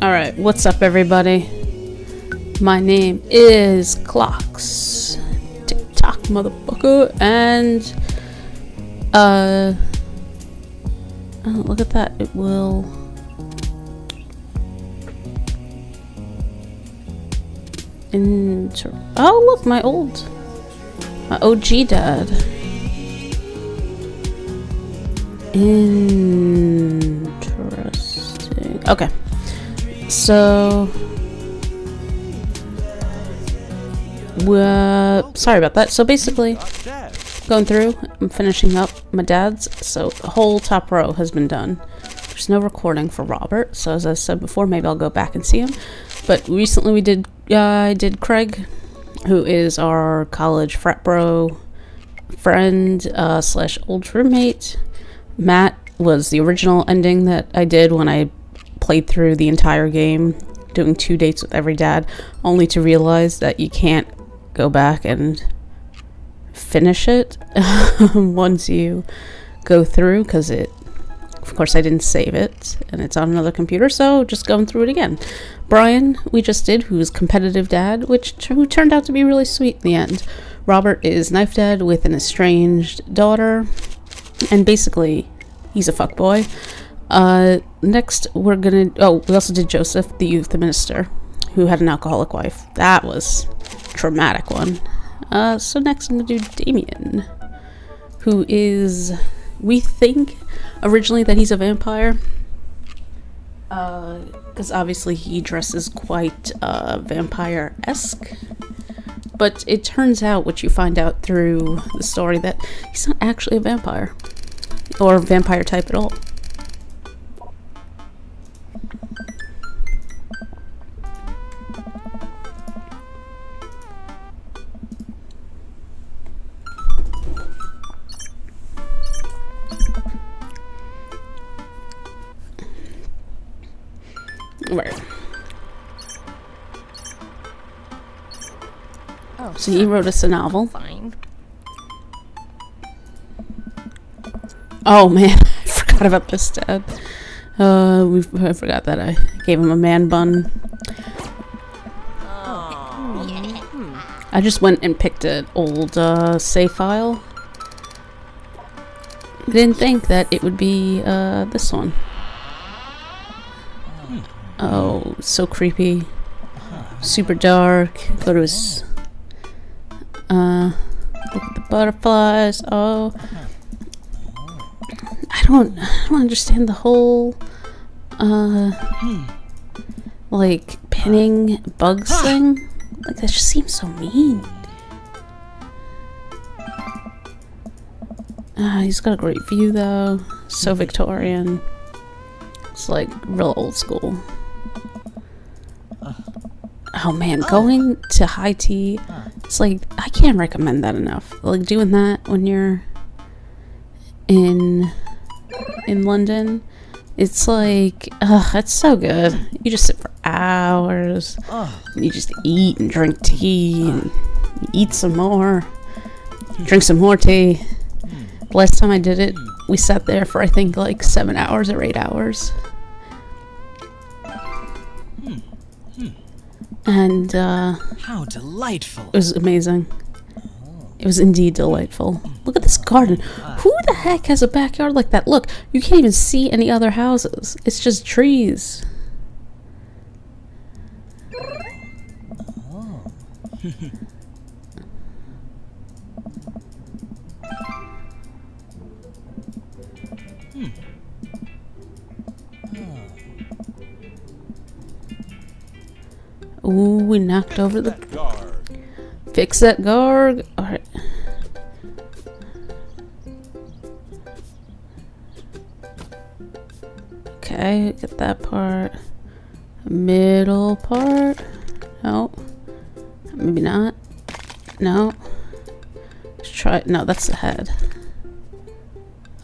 Alright, what's up everybody? My name is Clocks. TikTok motherfucker, and oh, look at that. It will oh look, my OG dad. Interesting. Okay. So, sorry about that. So basically, going through, I'm finishing up my dad's. So the whole top row has been done. There's no recording for Robert. So as I said before, maybe I'll go back and see him. But recently I did Craig, who is our college frat bro friend slash old roommate. Matt was the original ending that I did when I played through the entire game, doing 2 dates with every dad, only to realize that you can't go back and finish it once you go through, because of course I didn't save it and it's on another computer, so just going through it again. Brian, we just did, who's competitive dad, who turned out to be really sweet in the end. Robert is knife dad with an estranged daughter, and basically he's a fuckboy. Next we're gonna, we also did Joseph, the youth minister, who had an alcoholic wife. That was a traumatic one. So next I'm gonna do Damian, who is, we think originally that he's a vampire, because obviously he dresses quite vampire-esque, but it turns out, what you find out through the story, that he's not actually a vampire or a vampire type at all. Right. Oh, so he wrote us a novel. Fine. Oh man, I forgot about this, Dad. I forgot that I gave him a man bun. Oh. Yeah. I just went and picked an old save file. I didn't think that it would be this one. Oh, so creepy. Super dark. Go to his look at the butterflies. Oh, I don't understand the whole like pinning bugs thing. Like, that just seems so mean. He's got a great view though. So Victorian. It's like real old school. Oh man, going to high tea, it's like, I can't recommend that enough. Like, doing that when you're in London, it's like, it's so good. You just sit for hours, and you just eat and drink tea, and you eat some more, drink some more tea. Last time I did it, we sat there for I think like 7 hours or 8 hours. And how delightful. It was amazing. It was indeed delightful. Look at this garden. Who the heck has a backyard like that? Look, you can't even see any other houses. It's just trees. Oh. Ooh, we knocked over the... Fix that guard. Alright. Okay, get that part. Middle part. No. Maybe not. No. Let's try it. No, that's the head.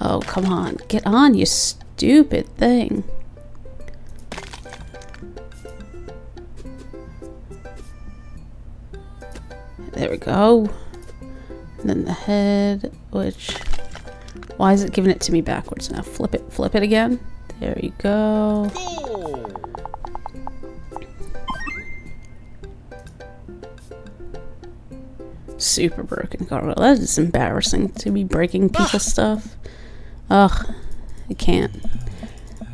Oh, come on. Get on, you stupid thing. There we go. And then the head, which... Why is it giving it to me backwards now? Flip it again. There you go. Super broken gargoyle. That is embarrassing to be breaking people's stuff. Ugh, I can't.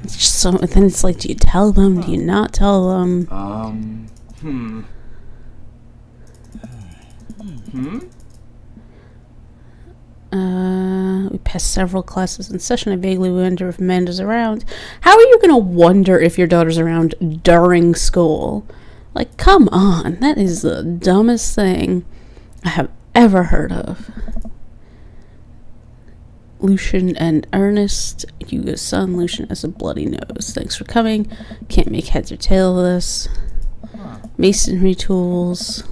It's just so. Then it's like, do you tell them? Do you not tell them? We passed several classes in session. I vaguely wonder if Amanda's around. How are you gonna wonder if your daughter's around during school? Like, come on. That is the dumbest thing I have ever heard of. Lucian and Ernest. Hugo's son. Lucian has a bloody nose. Thanks for coming. Can't make heads or tail of this. Masonry tools.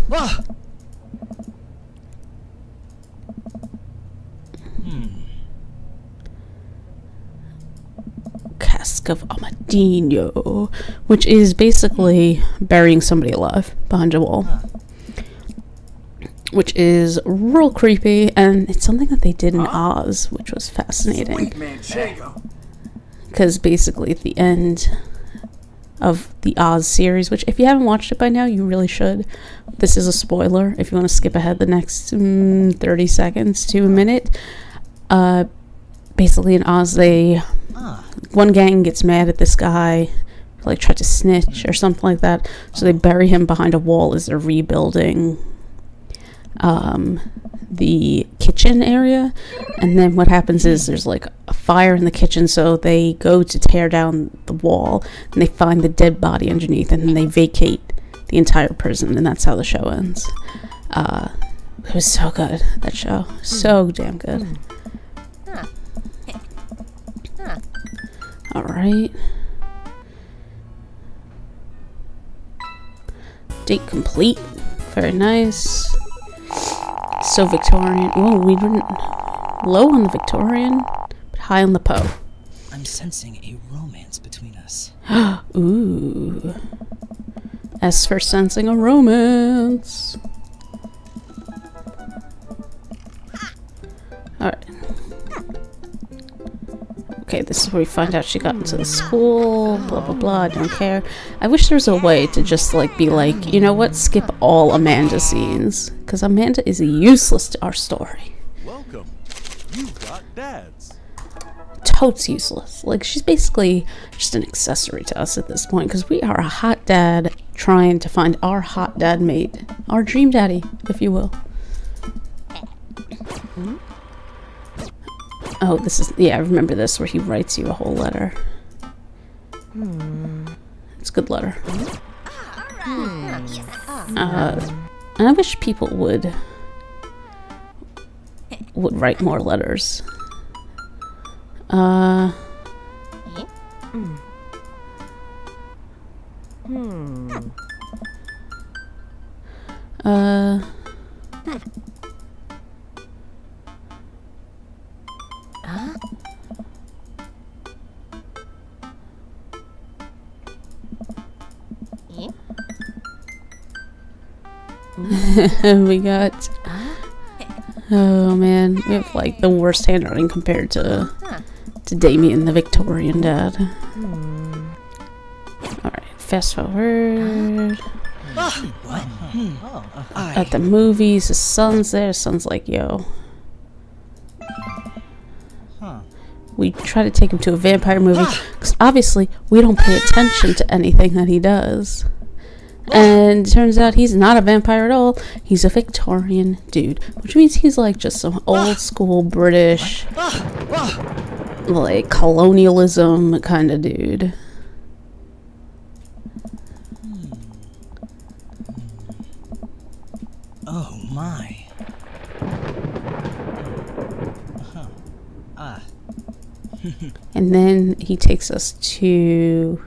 Cask of Amadino, which is basically burying somebody alive behind a wall, which is real creepy, and it's something that they did in Oz, which was fascinating, because basically at the end of the Oz series, which if you haven't watched it by now, you really should. This is a spoiler if you want to skip ahead the next 30 seconds to a minute. Basically in Oz, one gang gets mad at this guy, like tried to snitch or something like that, so they bury him behind a wall as they're rebuilding the kitchen area. And then what happens is there's like a fire in the kitchen, so they go to tear down the wall and they find the dead body underneath, and then they vacate the entire prison, and that's how the show ends. It was so good, that show. So damn good. Alright. Date complete. Very nice. So Victorian. Oh, we didn't. Low on the Victorian, but high on the Poe. I'm sensing a romance between us. Ooh. S for sensing a romance. Alright. Okay, this is where we find out she got into the school, blah blah blah, I don't care. I wish there was a way to just like be like, you know what, skip all Amanda scenes, because Amanda is useless to our story. Welcome. You've got dads. Totes useless. Like, she's basically just an accessory to us at this point, because we are a hot dad trying to find our hot dad mate. Our dream daddy, if you will. Oh, this is, yeah, I remember this, where he writes you a whole letter. It's a good letter. And I wish people would write more letters. We got, oh man, we have like the worst handwriting compared to Damian the Victorian dad. Alright, fast forward. At the movies, his son's there. His son's like, yo. We try to take him to a vampire movie, because obviously we don't pay attention to anything that he does. And it turns out he's not a vampire at all. He's a Victorian dude, which means he's like just some old school British, like colonialism kind of dude. Oh my. And then he takes us to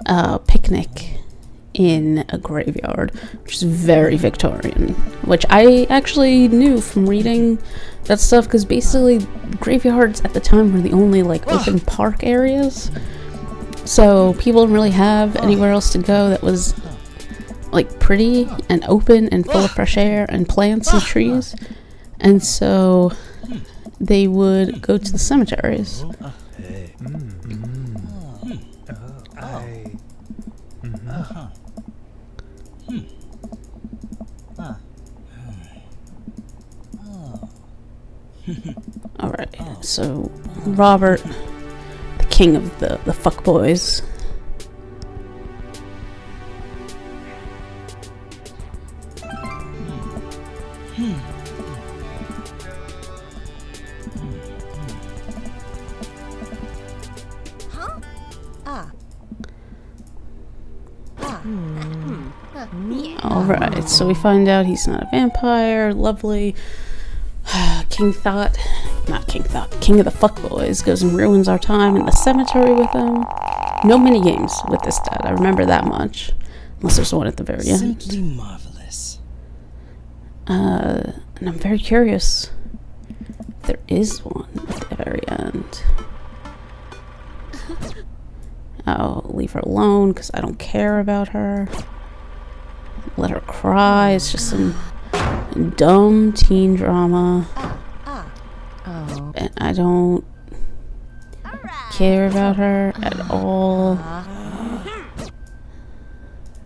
a picnic in a graveyard, which is very Victorian, which I actually knew from reading that stuff, because basically graveyards at the time were the only like open park areas, so people didn't really have anywhere else to go that was like pretty and open and full of fresh air and plants and trees, and so they would go to the cemeteries. Alright, so Robert, the king of the fuckboys. Alright, so we find out he's not a vampire. Lovely. King Thot, not King Thot, King of the Fuckboys goes and ruins our time in the cemetery with him. No mini games with this dad, I remember that much. Unless there's one at the very end. Simply marvelous. And I'm very curious if there is one at the very end. I'll leave her alone because I don't care about her. Let her cry. It's just some dumb teen drama. And I don't care about her at all.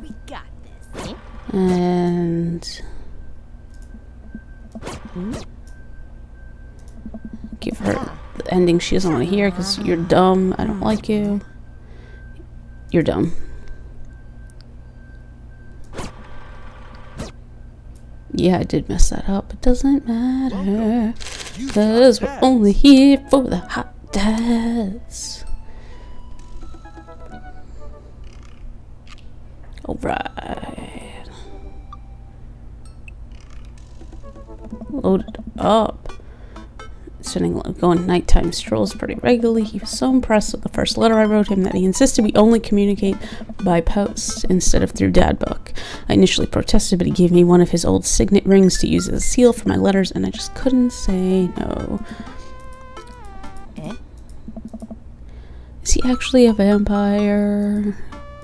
We got this. And give her the ending she doesn't want to hear because you're dumb. I don't like you. You're dumb. Yeah, I did mess that up. It doesn't matter. Because we're only here for the hot dads. Alright. Loaded up. Going nighttime strolls pretty regularly. He was so impressed with the first letter I wrote him that he insisted we only communicate by post instead of through dad book. I initially protested, but he gave me one of his old signet rings to use as a seal for my letters, and I just couldn't say no. Is he actually a vampire?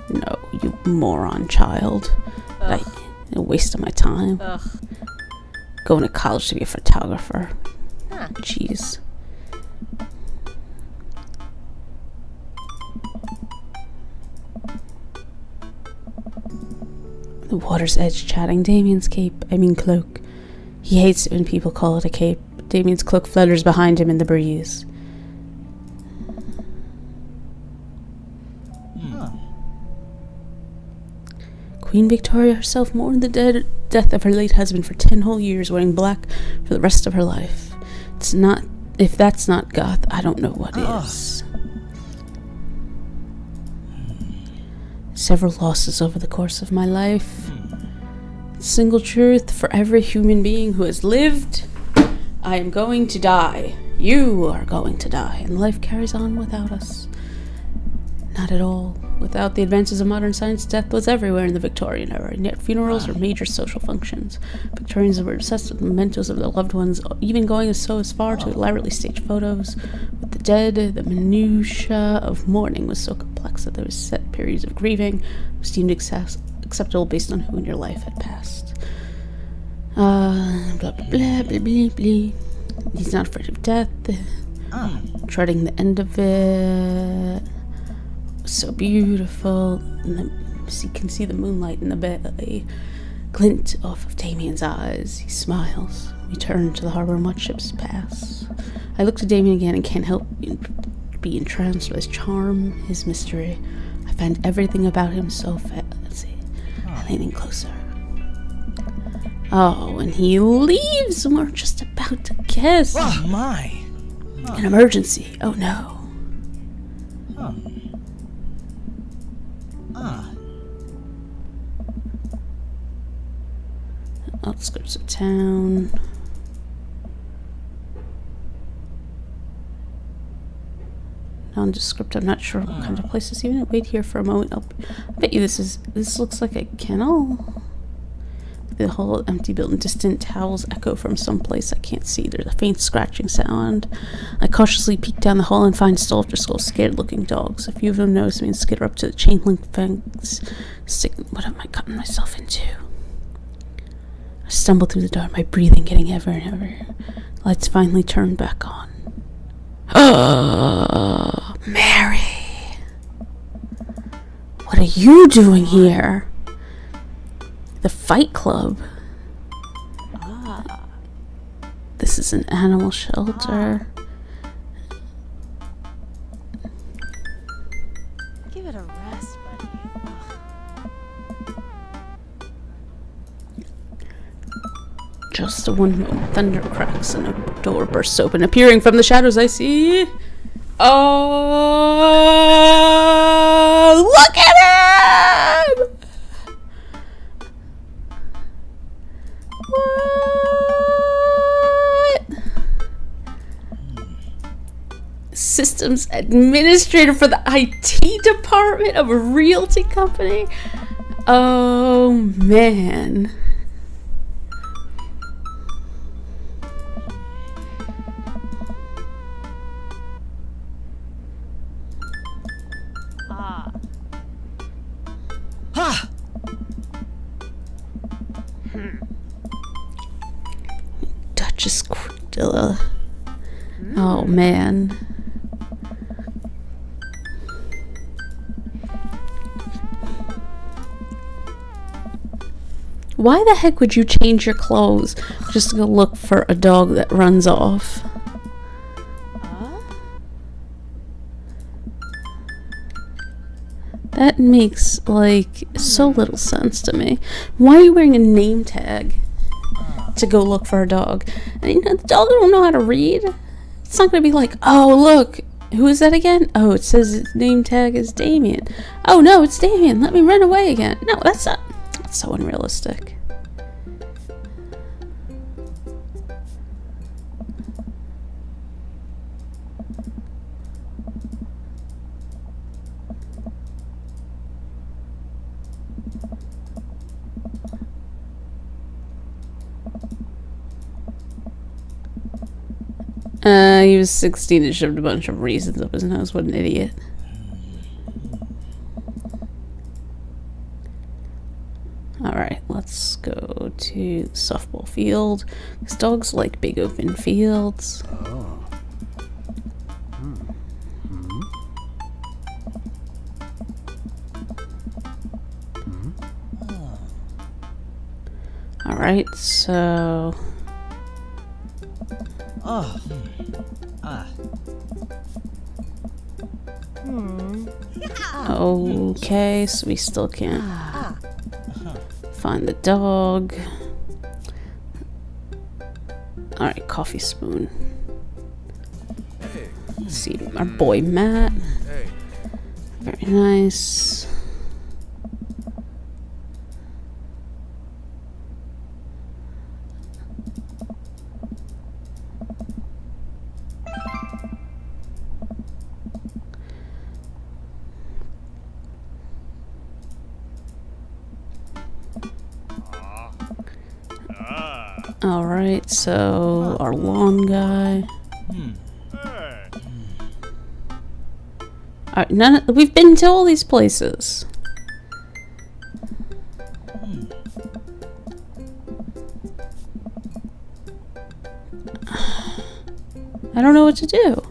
No, you moron child. A waste of my time. Going to college to be a photographer. Jeez. The water's edge chatting. Damian's cloak. He hates it when people call it a cape. Damian's cloak flutters behind him in the breeze. Queen Victoria herself mourned the death of her late husband for 10 whole years, wearing black for the rest of her life. It's not, if that's not goth, I don't know what is. Several losses over the course of my life. Single truth for every human being who has lived: I am going to die. You are going to die, and life carries on without us. Not at all. Without the advances of modern science, death was everywhere in the Victorian era, and yet funerals were major social functions. Victorians were obsessed with mementos of their loved ones, even going as far to elaborately stage photos. With the dead, the minutiae of mourning was so complex that there was set periods of grieving was deemed acceptable based on who in your life had passed. Blah, blah, blah, blah, blah, blah. He's not afraid of death. Treading the end of it. So beautiful. And you can see the moonlight in the bay glint off of Damian's eyes. He smiles. We turn to the harbor and watch ships pass. I look to Damian again and can't help be entranced by his charm, his mystery. I find everything about him so fancy. Leaning closer. Oh, and he leaves and we're just about to kiss. Oh my! An emergency. Oh no. Outskirts of town. Nondescript. I'm not sure what kind of place this is. Even wait here for a moment. I bet you this looks like a kennel. The whole empty building. Distant howls echo from someplace I can't see. There's a faint scratching sound. I cautiously peek down the hall and find stall after stall scared-looking dogs. A few of them notice me and skitter up to the chain-link fence. What have I gotten myself into? I stumble through the dark, my breathing getting heavier and heavier. Lights finally turn back on. Oh, Mary! What are you doing here? The Fight Club. This is an animal shelter. Give it a rest, buddy. Just a one moment. Thunder cracks and a door bursts open. Appearing from the shadows, I see. Oh, look at him! What? Systems administrator for the IT department of a realty company? Oh, man. Ah. Ha! Duchess Cordilla. Oh, man. Why the heck would you change your clothes just to go look for a dog that runs off? That makes, like, so little sense to me. Why are you wearing a name tag to go look for a dog? And you know, the dog don't know how to read. It's not going to be like, oh, look, who is that again? Oh, it says its name tag is Damian. Oh, no, it's Damian. Let me run away again. No, that's not. That's so unrealistic. He was 16 and shoved a bunch of raisins up his nose. What an idiot. Alright, let's go to the softball field. Because dogs like big open fields. Alright, so... Oh. Ah. Okay, so we still can't find the dog. Alright, coffee spoon. Hey, Let's see our boy Matt. hey. Very nice. Alright, so our lawn guy. Hey. Alright, we've been to all these places. I don't know what to do.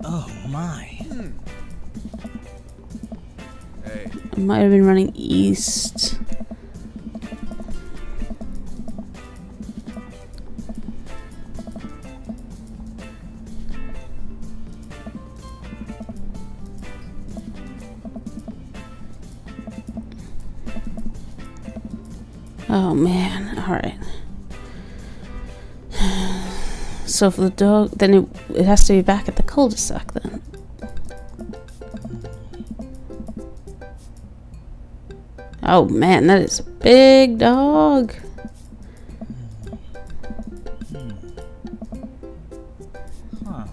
Oh my. Hey. I might have been running east. Oh man, alright. So for the dog, then it has to be back at the cul-de-sac then. Oh man, that is a big dog. Huh.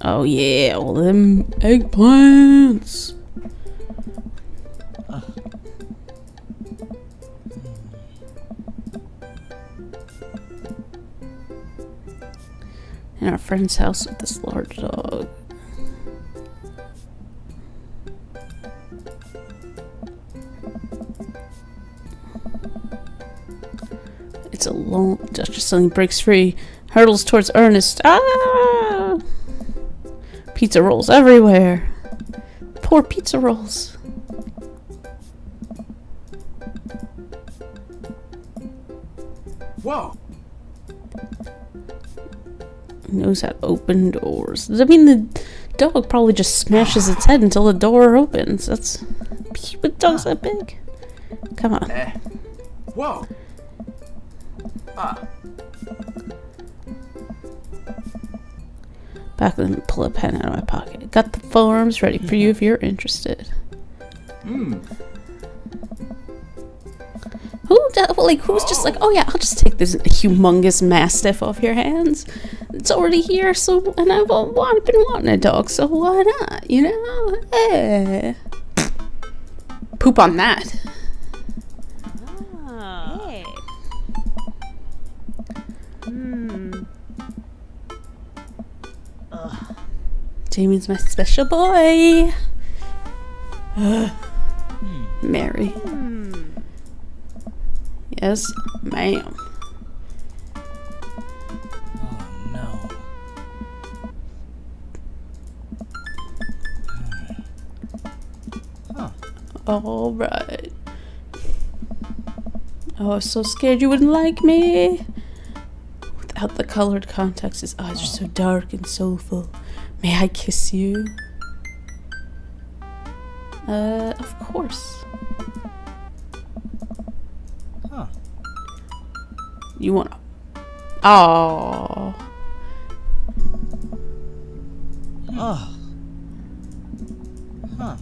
Oh yeah, all them eggplants. In our friend's house with this large dog. It's a long. Duchess suddenly breaks free, hurtles towards Ernest. Ah! Pizza rolls everywhere. Poor pizza rolls. Whoa. Knows how to open doors. I mean, the dog probably just smashes its head until the door opens. That's... But dogs that big. Come on. Whoa. Ah. Back then, pull a pen out of my pocket. Got the forms ready for you if you're interested. Who's just like, oh yeah, I'll just take this humongous mastiff off your hands. It's already here, so, and I've been wanting a dog, so why not, you know? Poop on that. Oh. Hey. Damian's my special boy. Mary. Yes, ma'am. Oh no. Huh. All right. Oh, I was so scared you wouldn't like me. Without the colored contacts, his eyes are so dark and soulful. May I kiss you? Of course. Huh. You wanna? Oh. Oh. Huh.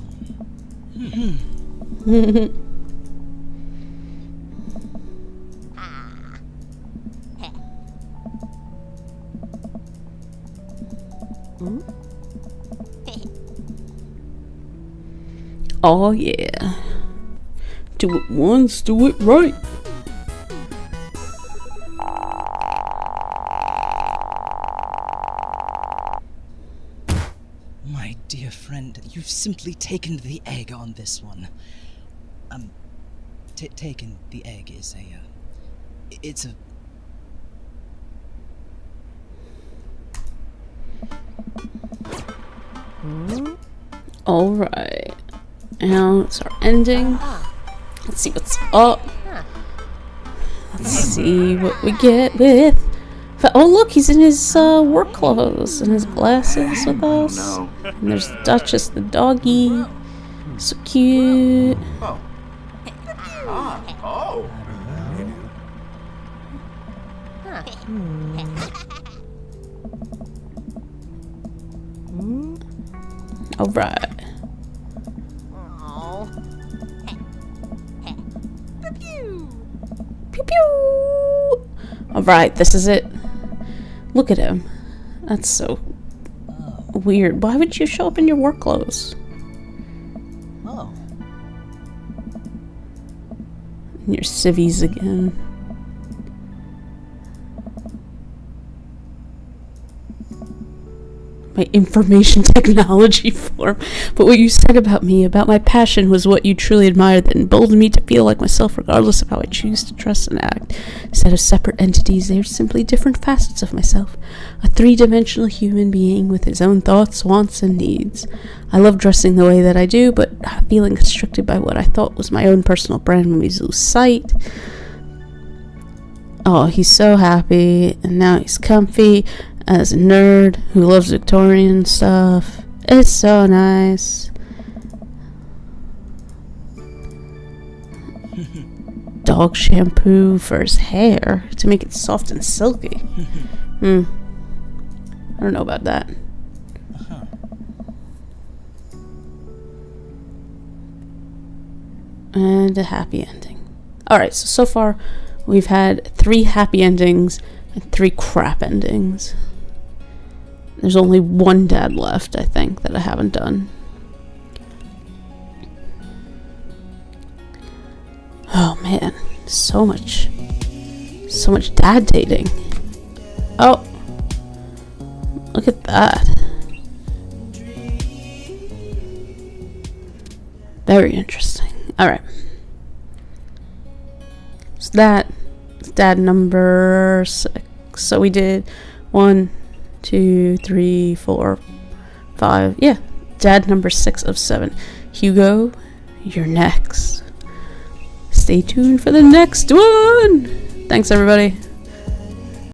Oh yeah. Do it once, do it right. My dear friend, you've simply taken the egg on this one. Taken the egg is it's a... Alright. Now it's our ending. Let's see what's up. Let's see what we get with... Oh look, he's in his work clothes and his glasses with us. And there's Duchess the doggy. So cute. Oh. Oh. Alright. Pew pew! Alright, this is it. Look at him. That's so weird. Why would you show up in your work clothes? Oh. And your civvies again. My information technology form. But what you said about me, about my passion, was what you truly admired that emboldened me to feel like myself regardless of how I choose to dress and act. Instead of separate entities, they are simply different facets of myself. A three-dimensional human being with his own thoughts, wants, and needs. I love dressing the way that I do, but feeling constricted by what I thought was my own personal brand when we lose sight. Oh, he's so happy, and now he's comfy. As a nerd who loves Victorian stuff. It's so nice. Dog shampoo for his hair to make it soft and silky. I don't know about that. And a happy ending. Alright, so far we've had 3 happy endings and 3 crap endings. There's only one dad left, I think, that I haven't done. Oh man, so much dad dating. Oh, look at that. Very interesting. Alright. So that's dad number 6. So we did 1, 2, 3, 4, 5. Yeah. Dad number 6 of 7. Hugo, you're next. Stay tuned for the next one. Thanks, everybody.